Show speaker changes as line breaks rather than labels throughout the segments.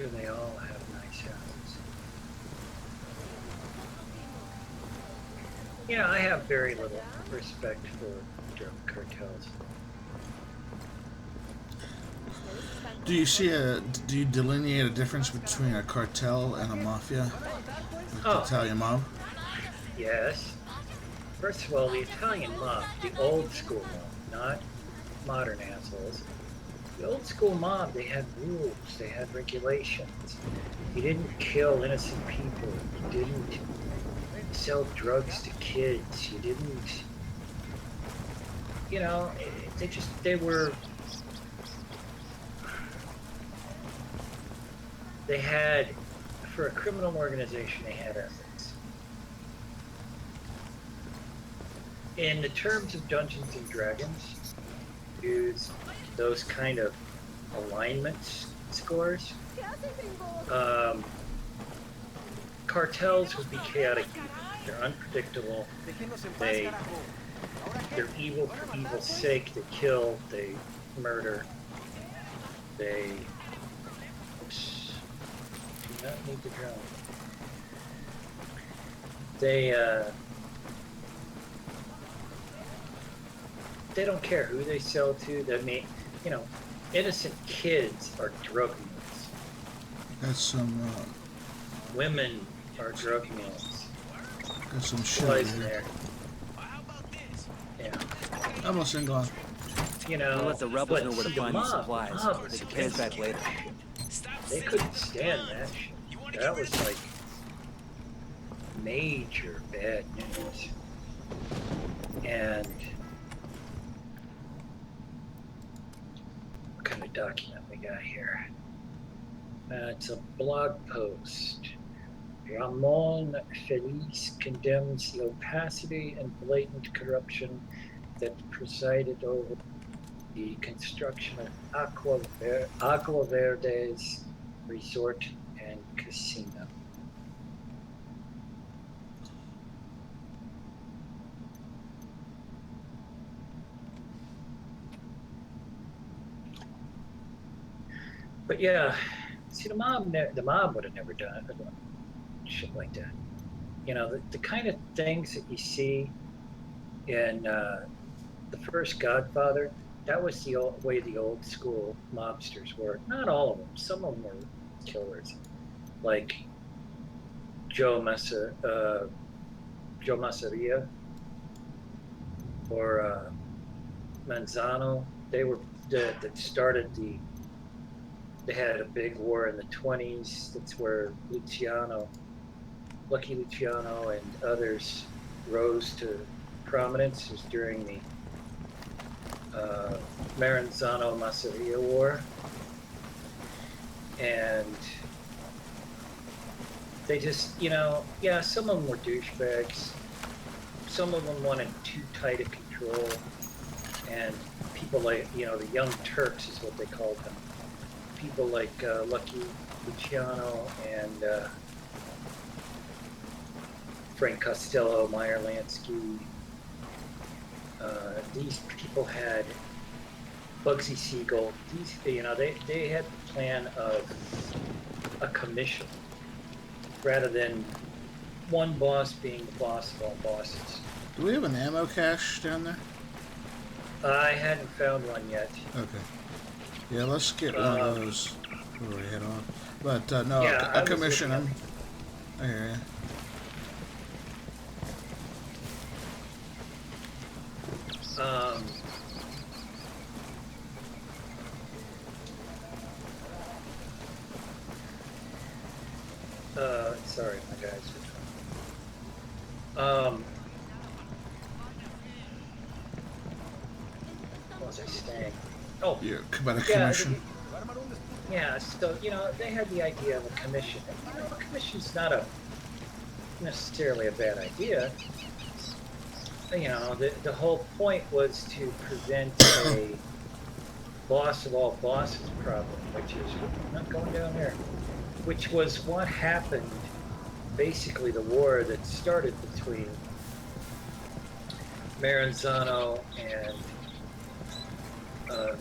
sure they all have nice houses. You know, I have very little respect for drug cartels.
Do you delineate a difference between a cartel and a mafia? Like the Italian mob?
Yes. First of all, the Italian mob, the old school mob, not modern assholes. The old school mob, they had rules, they had regulations. You didn't kill innocent people. You didn't sell drugs to kids. You didn't, you know, they had, for a criminal organization, they had ethics. In the terms of Dungeons and Dragons, use those kind of alignment scores. Cartels would be chaotic. They're unpredictable. They're evil for evil's sake. They kill. They murder. They. Oops. Do not need the drone. They don't care who they sell to. They mean, you know, innocent kids are drug mules.
That's some.
Women are drug mules.
Got some shit
Lies
here.
there. Yeah.
Almost in gone.
You know,
we'll let the rebels know where to
the
find these
mob,
supplies. They can pay us back later.
They couldn't stand that shit. That was like major bad news. And what kind of document we got here? It's a blog post. Ramon Feliz condemns the opacity and blatant corruption that presided over the construction of Agua Verde's resort and casino. But yeah, see, the mob would have never done shit like that. You know, the kind of things that you see in the first Godfather, that was the way the old school mobsters were. Not all of them. Some of them were killers, like Joe Masseria or Manzano. They were that started the. They had a big war in the 20s. That's where Lucky Luciano, and others rose to prominence. It was during the Maranzano-Masseria War. And they just, you know, yeah, some of them were douchebags. Some of them wanted too tight a control. And people like, you know, the Young Turks is what they called them. People like Lucky Luciano and Frank Costello, Meyer Lansky. These people had Bugsy Siegel. These, you know, they had the plan of a commission rather than one boss being the boss of all bosses.
Do we have an ammo cache down there?
I hadn't found one yet.
Okay. Yeah, let's get one of those before we head on. But no,
yeah,
a commission. I hear you.
Sorry, my guys. What was I saying? Oh,
yeah, about a commission.
Yeah, so, you know, they had the idea of a commission. And, you know, a commission's not necessarily a bad idea. You know, the whole point was to prevent a boss of all bosses problem, which is, I'm not going down there, which was what happened, basically the war that started between Maranzano and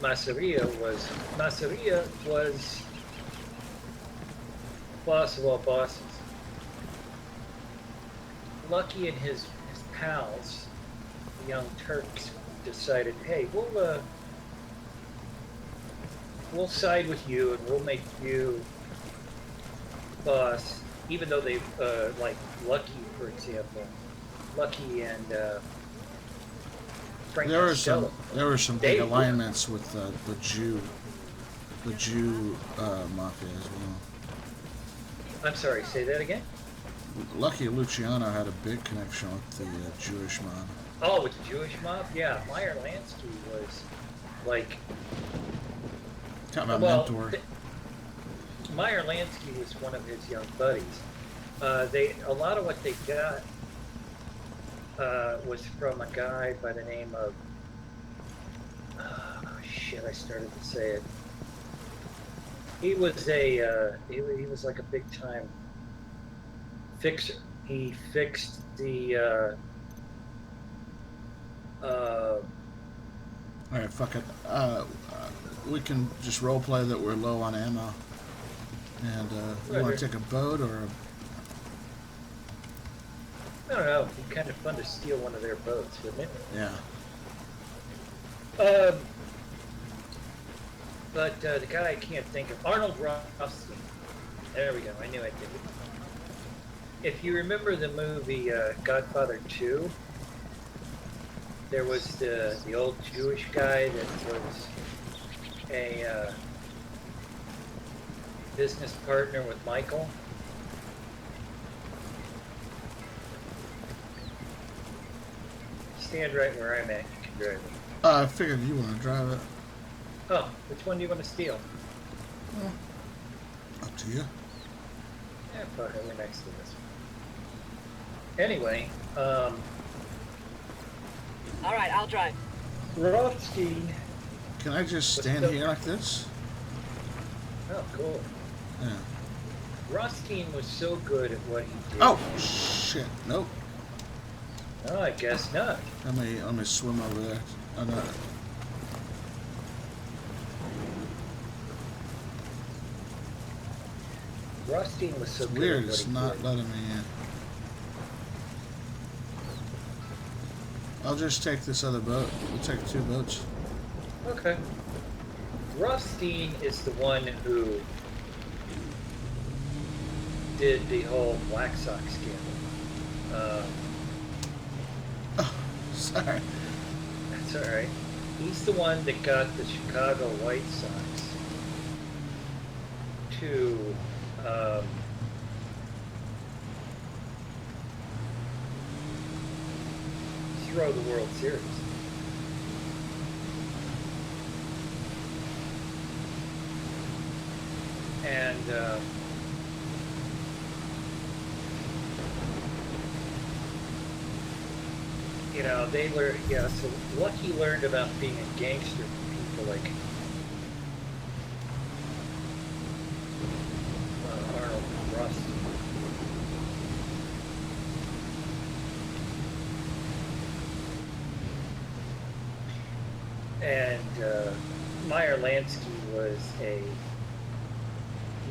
Masseria was boss of all bosses. Lucky and his pals, the Young Turks, decided, hey, we'll side with you and we'll make you boss, even though they like Lucky, for example. Lucky and Frank Costello.
There were some big alignments with the Jew mafia as well.
I'm sorry, say that again?
Lucky Luciano had a big connection with the Jewish mob.
Oh, with the Jewish mob? Yeah, Meyer Lansky was like...
Kind of a mentor.
Meyer Lansky was one of his young buddies. A lot of what they got was from a guy by the name of... Oh, shit, I started to say it. He was he was like a big time fixer. He fixed the
Alright, fuck it. We can just roleplay that we're low on ammo. And you want to take a boat or a...
I don't know. It'd be kind of fun to steal one of their boats, wouldn't it?
Yeah.
But the guy I can't think of, Arnold Rothstein. There we go. I knew I did it. If you remember the movie Godfather 2, there was the old Jewish guy that was a business partner with Michael. Stand right where I'm at. You can drive it.
I figured you want to drive it.
Oh, which one do you want to steal?
Well, up to you.
Yeah, fuck it. We're next to this one. Anyway,
all right, I'll drive.
Rothstein.
Can I just stand here like this?
Oh, cool.
Yeah.
Rothstein was so good at what he did.
Oh, shit. Nope.
No, I guess not.
Let me swim over there. I'm not...
Rothstein was so
It's
good
weird.
at what
It's
he
not
did.
letting me in. I'll just take this other boat. We'll take 2 boats.
Okay. Rothstein is the one who did the whole Black Sox scandal.
Oh, sorry.
That's all right. He's the one that got the Chicago White Sox to throw the World Series. And you know, they learned, yeah, so Lucky learned about being a gangster from people like Arnold Rust. And Meyer Lansky was a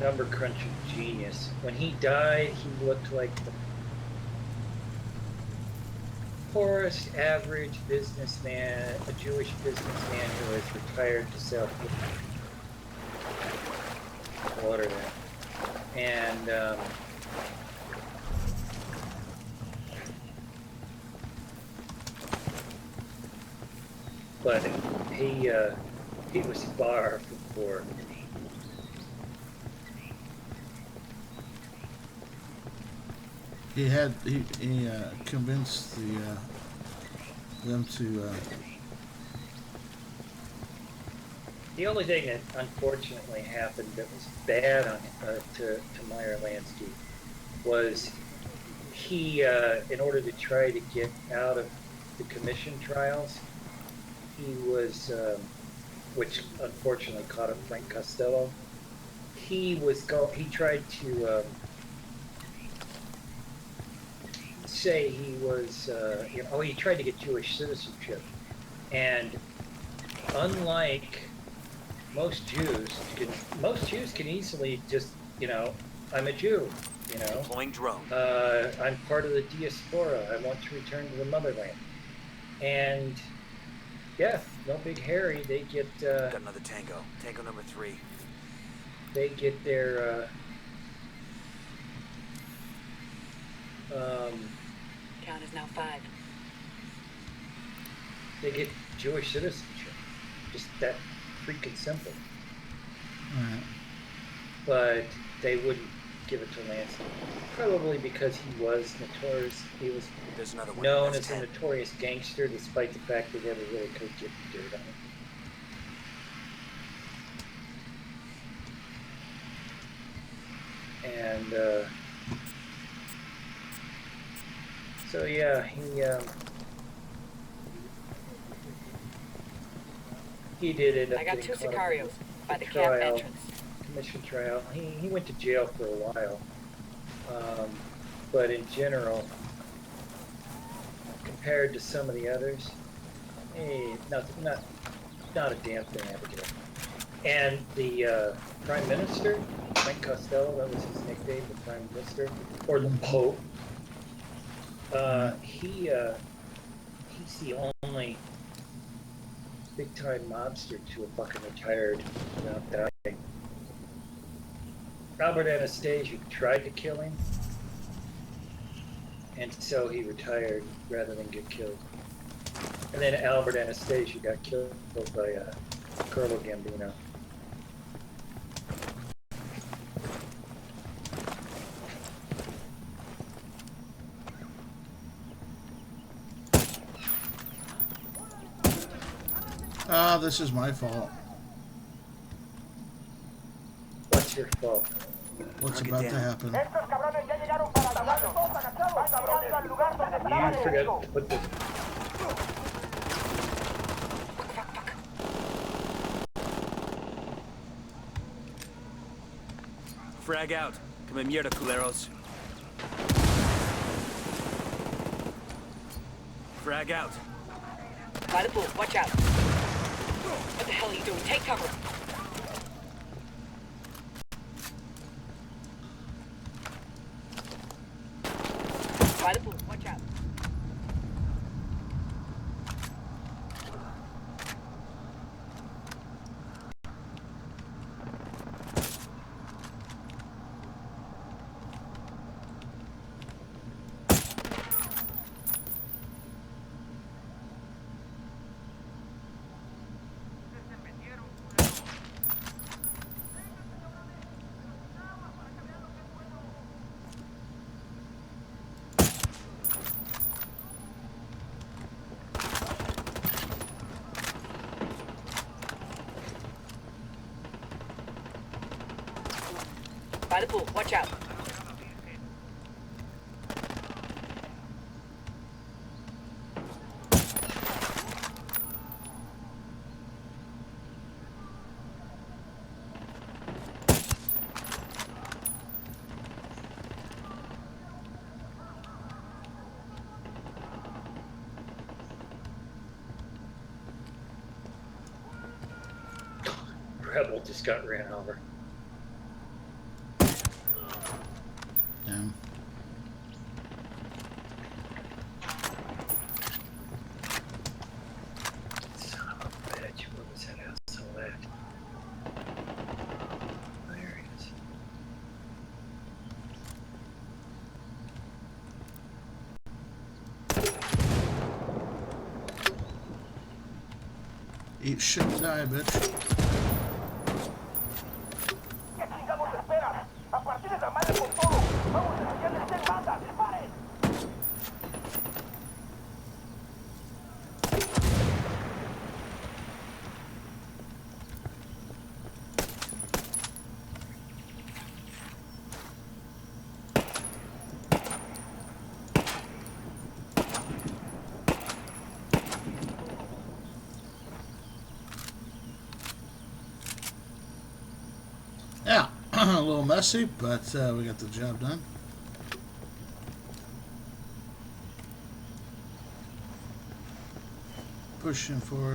number crunching genius. When he died, he looked like the poorest average businessman, a Jewish businessman who has retired to sell water there. And but he was far from poor.
He convinced them to.
The only thing that unfortunately happened that was bad on to Meyer Lansky was he, in order to try to get out of the commission trials, he was, which unfortunately caught up Frank Costello. He tried to say he was, he tried to get Jewish citizenship, and unlike most Jews can easily just, I'm a Jew, you know.
Deploying drone.
I'm part of the diaspora. I want to return to the motherland. And yeah, no big Harry. They get
Got another tango. Tango number 3.
they get their
Count is now 5.
they get Jewish citizenship. Just that freaking simple.
Alright.
But they wouldn't give it to Lansing, probably because he was notorious. He was
There's another one.
known
That's
as a
10.
notorious gangster, despite the fact they never really could get the dirt on him. And so yeah, he did end up
I got
getting
2
caught up in
Sicarios by the camp
trial,
entrance.
commission trial. He went to jail for a while, but in general, compared to some of the others, hey, not a damn thing Abigail. And the Prime Minister, Mike Costello, that was his nickname, the Prime Minister, or the Pope. He's the only big-time mobster to have fucking retired without dying. Robert Anastasia tried to kill him, and so he retired rather than get killed. And then Albert Anastasia got killed by Carlo Gambino.
Ah, this is my fault.
What's your fault?
What's
Mark it
about to
down.
happen?
You forgot to put the...
Frag out. Come mierda, culeros. Frag out.
By the pool, watch out. What the hell are you doing? Take cover. By the pool, watch out. By the pool, watch out.
Rebel just got ran over.
Damn.
Son of a bitch, where was that asshole at? There he is.
Eat shit, die, bitch. Yeah, a little messy, but we got the job done. Pushing forward.